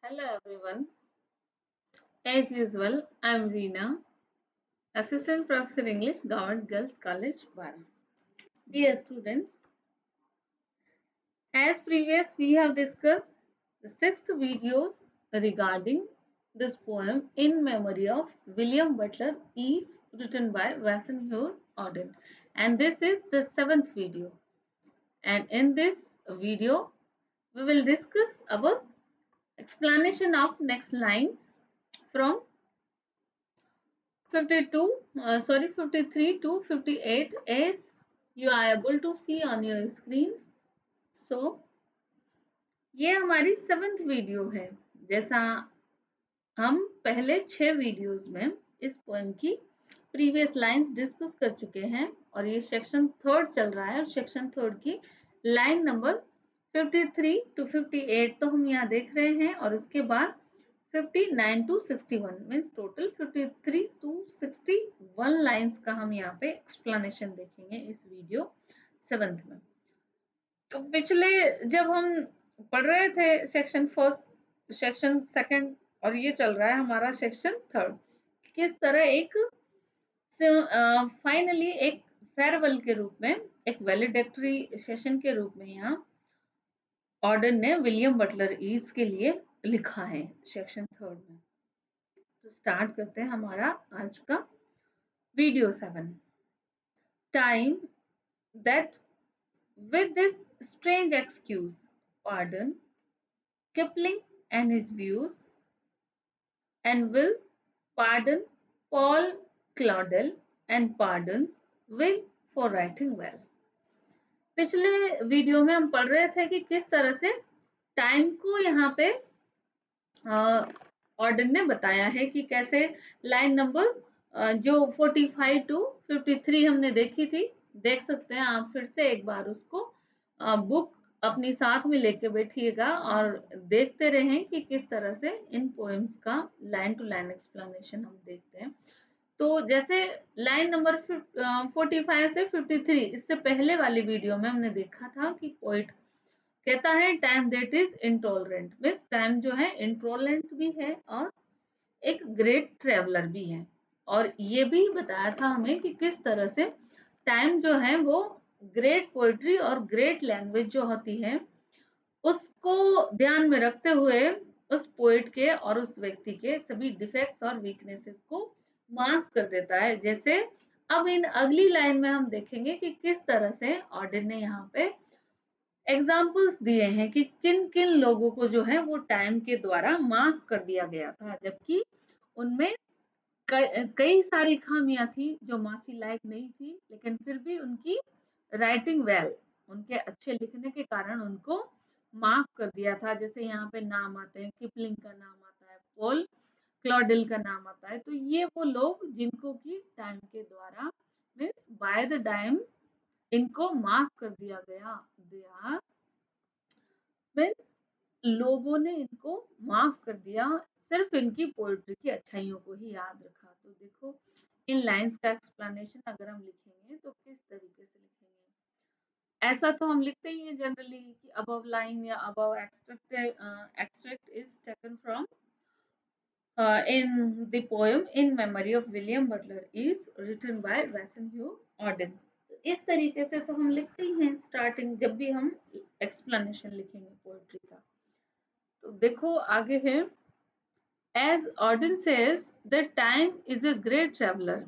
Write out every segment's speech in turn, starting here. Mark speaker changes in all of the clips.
Speaker 1: Hello everyone. As usual, I am Reena, Assistant Professor English, Government Girls College, Bara. Dear students, as previous we have discussed the sixth videos regarding this poem in memory of William Butler Yeats written by Wassenhur Auden, and this is the seventh video. And in this video, we will discuss our explanation of next lines from 53 to 58 as you are able to see on your screen. So ये हमारी seventh video है। जैसा हम पहले 6 videos में इस poem की previous lines discuss कर चुके हैं और ये सेक्शन थर्ड चल रहा है और सेक्शन थर्ड की लाइन नंबर 53 to 58 तो हम यहाँ देख रहे हैं और उसके बाद 59 to 61 means total 53 to 61 lines का हम यहाँ पे एक्सप्लेनेशन देखेंगे इस वीडियो सेवेंथ में। तो पिछले जब हम पढ़ रहे थे सेक्शन फर्स्ट सेक्शन सेकंड और ये चल रहा है हमारा सेक्शन थर्ड, किस तरह एक फाइनली एक फेयरवेल के रूप में एक वैलिडेटरी सेशन के रूप में यहाँ ऑर्डन ने विलियम बटलर ईट्स के लिए लिखा है सेक्शन थर्ड में। तो स्टार्ट करते हैं हमारा आज का video 7। Time that with this strange excuse pardon Kipling and his views and will pardon Paul Claudel and pardons Will for writing well। पिछले वीडियो में हम पढ़ रहे थे कि किस तरह से टाइम को यहाँ पे ऑर्डन ने बताया है कि कैसे लाइन नंबर जो 45 to 53 हमने देखी थी, देख सकते हैं आप फिर से एक बार उसको बुक अपनी साथ में लेके बैठिएगा और देखते रहें कि किस तरह से इन पोएम्स का लाइन टू लाइन एक्सप्लेनेशन हम देखते हैं। तो जैसे लाइन नंबर 45 से 53 इससे पहले वाली वीडियो में हमने देखा था कि पोइट कहता है time that is intolerant means time जो है इंटॉलरेंट भी है और एक ग्रेट ट्रेवलर भी है। और ये भी बताया था हमें कि किस तरह से टाइम जो है वो ग्रेट पोएट्री और ग्रेट लैंग्वेज जो होती है उसको ध्यान में रखते हुए उस पोएट के और उस व्यक्ति के सभी डिफेक्ट्स और वीकनेसेस को माफ कर देता है। जैसे अब इन अगली लाइन में हम देखेंगे कि किस तरह से ऑर्डन ने यहाँ पे एग्जाम्पल्स दिए हैं कि किन किन लोगों को जो है वो टाइम के द्वारा माफ कर दिया गया था, जबकि उनमें कई सारी खामियां थी जो माफी लायक नहीं थी, लेकिन फिर भी उनकी राइटिंग वेल उनके अच्छे लिखने के कारण उनको माफ कर दिया था। जैसे यहाँ पे नाम आते हैं, किपलिंग का नाम आता है, पॉल क्लॉडेल का नाम आता है। तो ये वो लोग जिनको की टाइम के द्वारा मीन्स बाय द टाइम इनको माफ कर दिया गया। दे आर मीन्स लोगों ने इनको माफ कर दिया, सिर्फ इनकी पोएट्री की अच्छाइयों को ही याद रखा। तो देखो इन लाइंस का एक्सप्लेनेशन अगर हम लिखेंगे तो किस तरीके से लिखेंगे। ऐसा तो हम लिखते ही हैं जनरली कि अबव लाइन या above extract is taken from in the poem in memory of William Butler is written by Wassenhur Auden। इस तरीके से तो हम लिखते ही हैं स्टार्टिंग जब भी हम एक्सप्लेनेशन लिखेंगे पोएट्री का। तो देखो आगे है, as Auden says that time is a great traveler,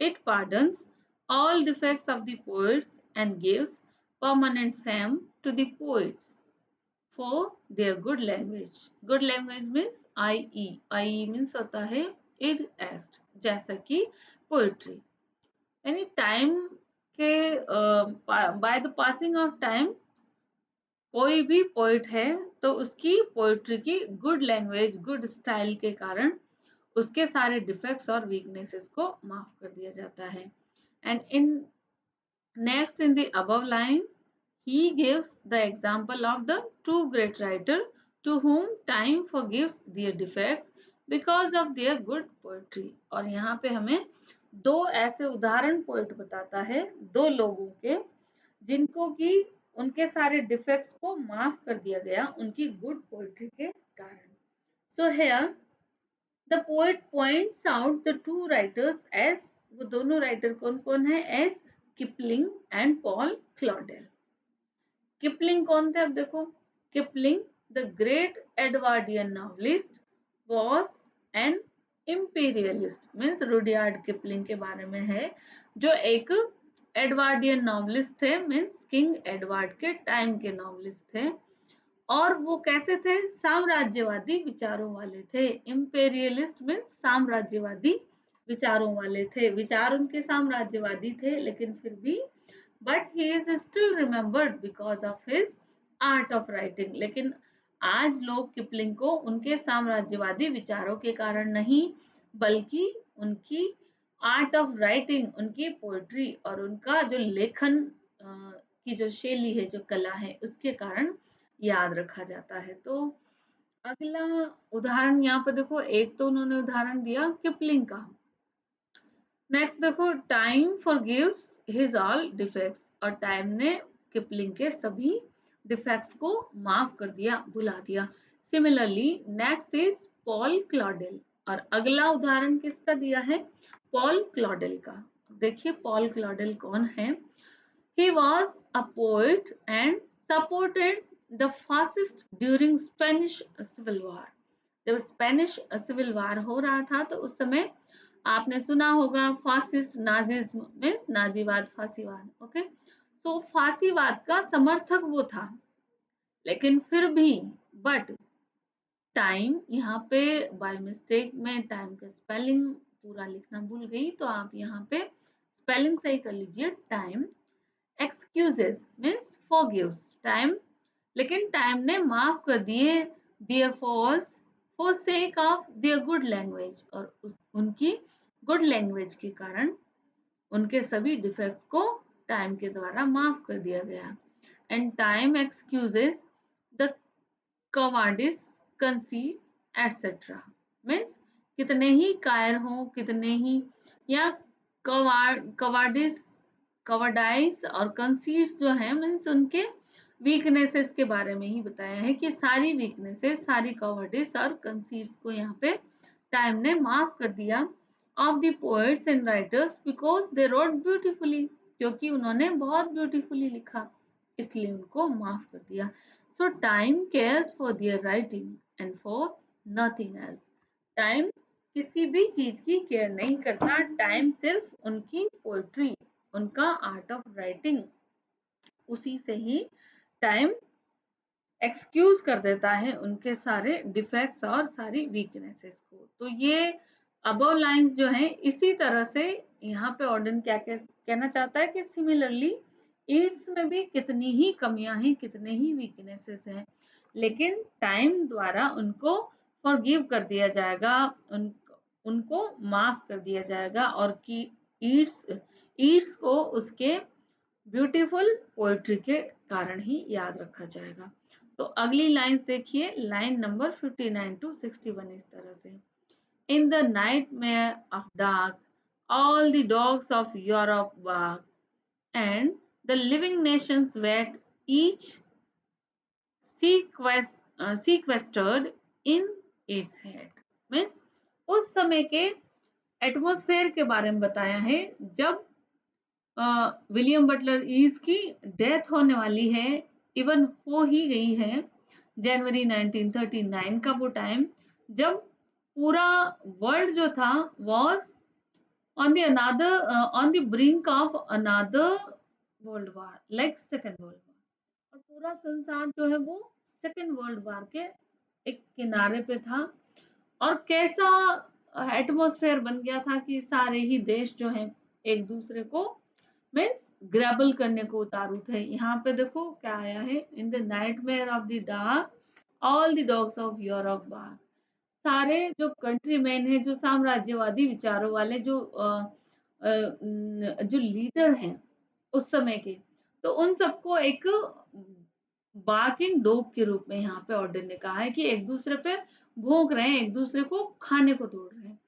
Speaker 1: it pardons all defects of the poets and gives permanent fame to the poets for their good language। good language means IE means होता है id est, जैसा कि poetry यानी time के by the passing of time कोई भी poet है तो उसकी पोएट्री की गुड लैंग्वेज गुड स्टाइल के कारण उसके सारे डिफेक्ट्स और वीकनेसेस को माफ कर दिया जाता है। And in next in the above lines he gives the example of the two great writer to whom time forgives their defects because of their good poetry। और यहाँ पे हमें दो ऐसे उदाहरण पोएट बताता है, दो लोगों के जिनको कि उनके सारे डिफेक्ट्स को माफ कर दिया गया उनकी गुड पोएट्री के कारण। So here the poet points out the two writers as, वो दोनों राइटर कौन कौन है, as Kipling and Paul Claudel. Kipling कौन थे, अब देखो, Kipling the great Edwardian novelist was an imperialist, means Rudyard Kipling के बारे में है, जो एक एडवर्डियन नॉवलिस्ट थे, मीन्स किंग एडवर्ड के टाइम के नॉवलिस्ट थे। और वो कैसे थे, साम्राज्यवादी विचारों वाले थे। इम्पेरियलिस्ट मीन्स साम्राज्यवादी विचारों वाले थे, विचार उनके साम्राज्यवादी थे, लेकिन फिर भी but he is still remembered because of his art of writing. लेकिन आज लोग किपलिंग को उनके साम्राज्यवादी विचारों के कारण नहीं, बल्कि उनकी आर्ट ऑफ राइटिंग, उनकी पोएट्री और उनका जो लेखन की जो शैली है, जो कला है, उसके कारण याद रखा जाता है। तो अगला उदाहरण यहाँ पर देखो, एक तो उन्होंने उदाहरण दिया किपलिंग का। नेक्स्ट देखो, time forgives his all defects, और टाइम ने किपलिंग के सभी डिफेक्ट्स को माफ कर दिया, भुला दिया। सिमिलरली नेक्स्ट इज पॉल क्लॉडेल, और अगला उदाहरण किसका दिया है, पॉल क्लॉडेल का। देखिए पॉल क्लॉडेल कौन है। He was a poet and supported the fascists during Spanish Civil War. जब स्पेनिश सिविल वार हो रहा था तो उस समय आपने सुना होगा फासिस्ट नाजिज्म मीन्स नाजीवाद, फांसीवाद। ओके, सो फांसीवाद का समर्थक वो था, लेकिन फिर भी बट टाइम, यहाँ पे बाय मिस्टेक में टाइम का स्पेलिंग पूरा लिखना भूल गई, तो आप यहाँ पे स्पेलिंग सही कर लीजिए, time excuses means forgives time, लेकिन टाइम ने माफ कर दिए their faults for sake of their good language, और उनकी गुड लैंग्वेज के कारण उनके सभी डिफेक्ट्स को टाइम के द्वारा माफ कर दिया गया। And time excuses the cowardice, conceit et cetera, means कितने ही कायर हो, कितने ही, या कवार्डिस, कवार्डाइस और कंसीट्स जो है, मीन्स उनके वीकनेसेस के बारे में ही बताया है कि सारी वीकनेसेस, सारी कवार्डिस और कंसीट्स को यहाँ पे टाइम ने माफ कर दिया of the poets and writers because they wrote beautifully, क्योंकि उन्होंने बहुत ब्यूटीफुली लिखा, इसलिए उनको माफ कर दिया। सो time cares for their writing and for nothing else. Time किसी भी चीज की केयर नहीं करता, टाइम सिर्फ उनकी पोएट्री, उनका आर्ट ऑफ राइटिंग, उसी से ही टाइम एक्सक्यूज कर देता है उनके सारे डिफेक्ट्स और सारी वीकनेसेस को। तो ये अबव लाइंस जो हैं, इसी तरह से यहाँ पे ऑर्डन क्या कहना चाहता है कि सिमिलरली ईट्स में भी कितनी ही कमियां हैं, कितने ही वीकनेसेस हैं, लेकिन टाइम द्वारा उनको फॉरगिव कर दिया जाएगा, उनको माफ कर दिया जाएगा, और कि ईट्स ईट्स को उसके ब्यूटीफुल पोएट्री के कारण ही याद रखा जाएगा। तो अगली लाइंस देखिए, लाइन नंबर 59 टू 61 इस तरह से। इन the nightmare of dark all the dogs of Europe bark, and the living nations wait, each sequestered in its head। Means उस समय के एटमॉस्फेयर के बारे में बताया है, जब विलियम बटलर ईज की डेथ होने वाली है, इवन हो ही गई है, जनवरी 1939 का वो टाइम, जब पूरा वर्ल्ड जो था was on the another on the brink of another world war, like second world war, और पूरा संसार जो है वो सेकेंड वर्ल्ड वार के एक किनारे पे था, और कैसा एटमॉस्फेयर बन गया था कि सारे ही देश जो हैं एक दूसरे को मीन्स ग्रैबल करने को उतारू थे। यहाँ पे देखो क्या आया है, in the nightmare of the dark all the dogs of Europe bark. सारे जो कंट्री मैन है, जो साम्राज्यवादी विचारों वाले, जो लीडर हैं उस समय के, तो उन सबको एक बार्किंग डॉग के रूप में यहाँ पे ऑर्डर ने कहा है कि एक दूसरे पे भौंक रहे हैं, एक दूसरे को खाने को दौड़ रहे हैं।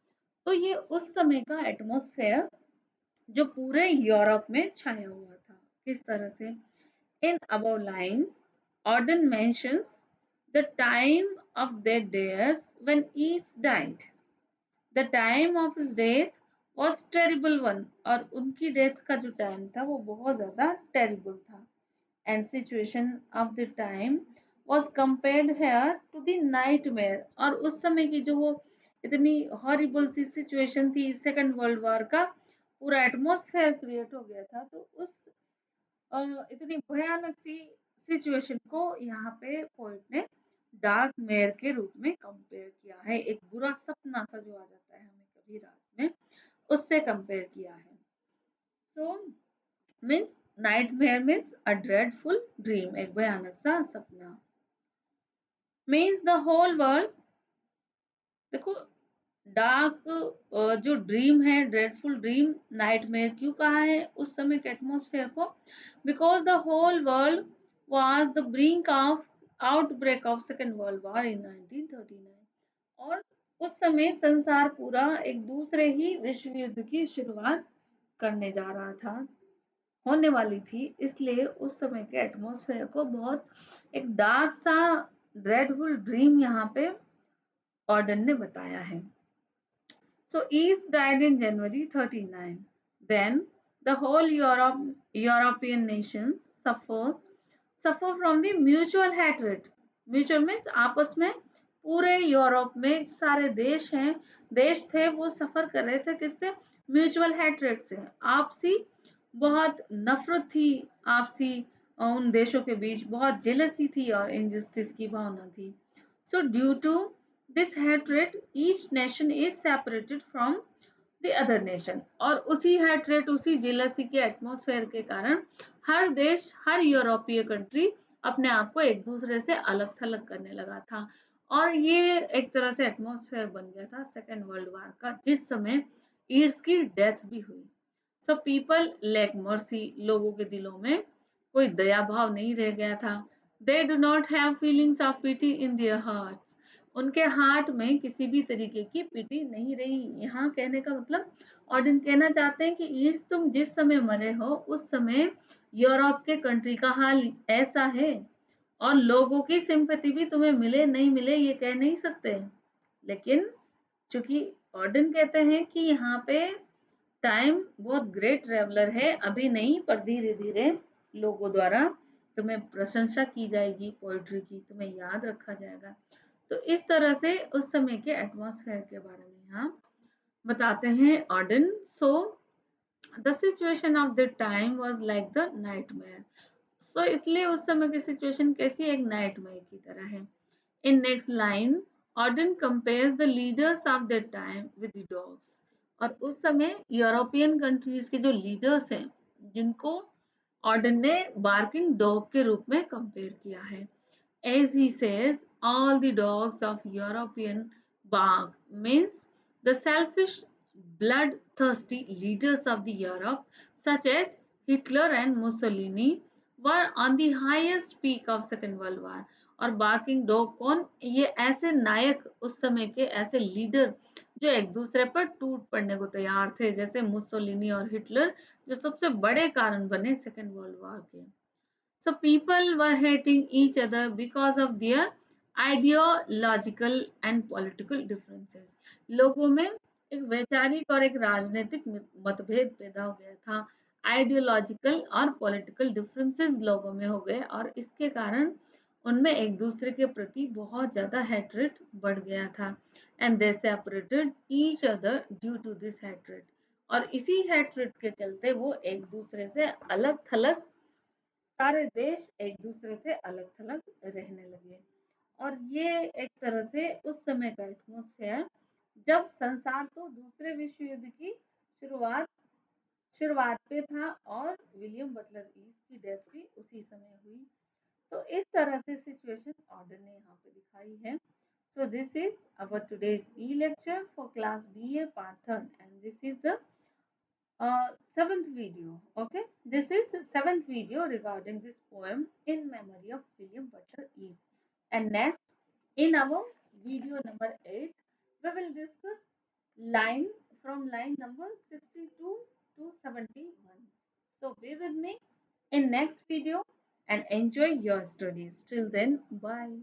Speaker 1: तो ये उस समय का एटमॉस्फेयर जो पूरे यूरोप में छाया हुआ था। किस तरह से, in above lines Auden mentions the time of their days when Yeats died. The time of his death was terrible one, और उनकी डेथ का जो टाइम था वो बहुत ज्यादा टेरिबल था. And situation of the time was compared here to the nightmare. और उस समय की जो वो इतनी हॉरिबल सी सिचुएशन थी, सेकेंड वर्ल्ड वॉर का पूरा एटमॉस्फेयर क्रिएट हो गया था, तो उस इतनी भयानक सी सिचुएशन को यहाँ पे पोइट ने डार्क मेयर के रूप में कंपेयर किया है. एक बुरा सपना सा जो आ जाता है हमें कभी रात में, उससे कंपेयर किया है. So means nightmare means a dreadful dream, एक भयानक सा सपना. मीन्स द होल वर्ल्ड, देखो डार्क जो ड्रीम है, ड्रेडफुल ड्रीम, नाइटमेयर क्यों कहा है उस समय के एटमॉस्फेयर को? Because the whole world was the brink of outbreak of second world war in 1939. और उस समय संसार पूरा एक दूसरे ही विश्व युद्ध की शुरुआत करने जा रहा था, होने वाली थी, इसलिए उस समय के एटमॉस्फेयर को बहुत एक डार्क सा ड्रेडफुल ड्रीम यहाँ पे ऑर्डन ने बताया है. So East died in January 39. Then the whole European nations suffer from the mutual hatred. Mutual means आपस में पूरे यूरोप में सारे देश थे वो सफर कर रहे थे किससे? म्यूचुअल हैट्रेड से, आपसी बहुत नफरत थी, आपसी उन देशों के बीच बहुत जेलसी थी और इनजस्टिस की भावना थी. So due to this hatred, each nation is separated from the other nation. और उसी hatred, उसी jealousy के एटमॉस्फेयर के कारण हर देश, हर यूरोपीय कंट्री अपने आप को एक दूसरे से अलग थलग करने लगा था. और ये एक तरह से एटमॉस्फेयर बन गया था सेकेंड वर्ल्ड वॉर का, जिस समय ईड्स की डेथ भी हुई. सो पीपल लैक मर्सी, लोगों के दिलों में कोई दया भाव नहीं रह गया था. They do not have feelings of pity in their hearts, उनके हार्ट में किसी भी तरीके की पिटी नहीं रही. यहाँ कहने का मतलब ऑर्डन कहना चाहते हैं कि ईड्स तुम जिस समय मरे हो उस समय यूरोप के कंट्री का हाल ऐसा है, और लोगों की सिंपैथी भी तुम्हें मिले नहीं मिले ये कह नहीं सकते. लेकिन चूंकि ऑर्डन कहते हैं कि यहाँ पे टाइम बहुत ग्रेट ट्रेवलर है, अभी नहीं पर धीरे धीरे लोगों द्वारा तुम्हें प्रशंसा की जाएगी, पोएट्री की तुम्हें याद रखा जाएगा. तो इस तरह से उस समय के एटमॉस्फेयर के बारे में यहाँ बताते हैं Auden. So the situation of the time was like the nightmare. So इसलिए उस समय की सिचुएशन कैसी, एक नाइटमेयर की तरह है. In next line Auden compares the leaders of the time with the dogs. और उस समय यूरोपियन कंट्रीज के जो लीडर्स हैं जिनको ऑर्डन ने बार्किंग डॉग के रूप में कंपेयर किया है. As he says, all the dogs of European bark means the selfish, bloodthirsty leaders of the Europe, such as Hitler and Mussolini, were on the highest peak of Second World War. और barking dog कौन? ये ऐसे नायक, उस समय के ऐसे leader जो एक दूसरे पर टूट पड़ने को तैयार थे, जैसे मुसोलिनी और हिटलर, जो सबसे बड़े कारण बने सेकेंड वर्ल्ड वॉर के. So people were hating each other because of their ideological and political differences. लोगों में एक वैचारिक और एक राजनीतिक मतभेद पैदा हो गया था. आइडियोलॉजिकल और पॉलिटिकल डिफरेंसेस लोगों में हो गए और इसके कारण उनमें एक दूसरे के प्रति बहुत ज्यादा हैट्रेड बढ़ गया था. And they separated each other due to this hatred. और इसी हैट्रेड के चलते वो एक दूसरे से अलग थलग, सारे देश एक दूसरे से अलग थलग रहने लगे. और ये एक तरह से उस समय का एटमॉस्फेयर, जब संसार तो दूसरे विश्व युद्ध की शुरुआत शुरुआत पे था और विलियम बटलर ईस्ट की डेथ भी उसी समय हुई. तो इस तरह से सिचुएशन ऑर्डर ने यहाँ पे दिखाई है. So this is our today's e-lecture for class BA part 3 and this is the seventh video. Okay, this is seventh video regarding this poem in memory of William Butler Yeats. And next, in our video number 8, we will discuss line from line number 62 to 71. So be with me in next video and enjoy your studies. Till then, bye.